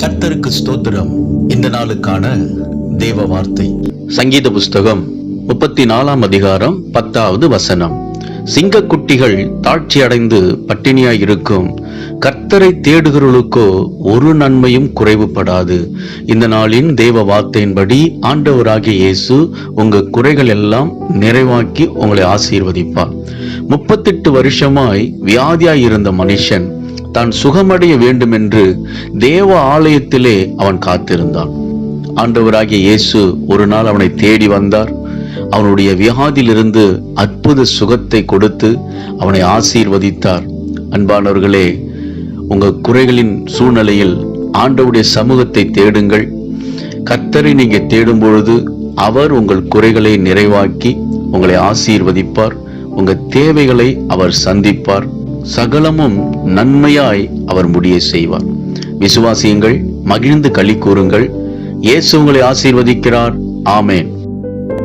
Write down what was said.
கர்த்தருக்கு ஸ்தோத்திரம். இந்த நாளுக்கான தேவ வார்த்தை சங்கீத புஸ்தகம் 34 அதிகாரம் 10வது வசனம். சிங்கக்குட்டிகள் தாழ்ச்சி அடைந்து பட்டினியாய் இருக்கும், கர்த்தரை தேடுகிறவர்களுக்கோ ஒரு நன்மையும் குறைவுபடாது. இந்த நாளின் தேவ வார்த்தையின்படி ஆண்டவராகிய இயேசு உங்க குறைகள் எல்லாம் நிறைவாக்கி உங்களை ஆசீர்வதிப்பார். 38 வருஷமாய் வியாதியாய் இருந்த மனுஷன் தான் சுகமடைய வேண்டும் என்று தேவ ஆலயத்திலே அவன் காத்திருந்தான். ஆண்டவராகிய இயேசு ஒரு நாள் அவனை தேடி வந்தார். அவனுடைய வியாதியிலிருந்து அற்புத சுகத்தை கொடுத்து அவனை ஆசீர்வதித்தார். அன்பானவர்களே, உங்க குறைகளின் சூழ்நிலையில் ஆண்டவருடைய சமூகத்தை தேடுங்கள். கர்த்தரை நீங்க தேடும் பொழுது அவர் உங்கள் குறைகளை நிறைவாக்கி உங்களை ஆசீர்வதிப்பார். உங்க தேவைகளை அவர் சந்திப்பார். சகலமும் நன்மையாய் அவர் முடிய செய்வார். விசுவாசியுங்கள், மகிழ்ந்து களி கூறுங்கள். இயேசு உங்களை ஆசீர்வதிக்கிறார். ஆமென்.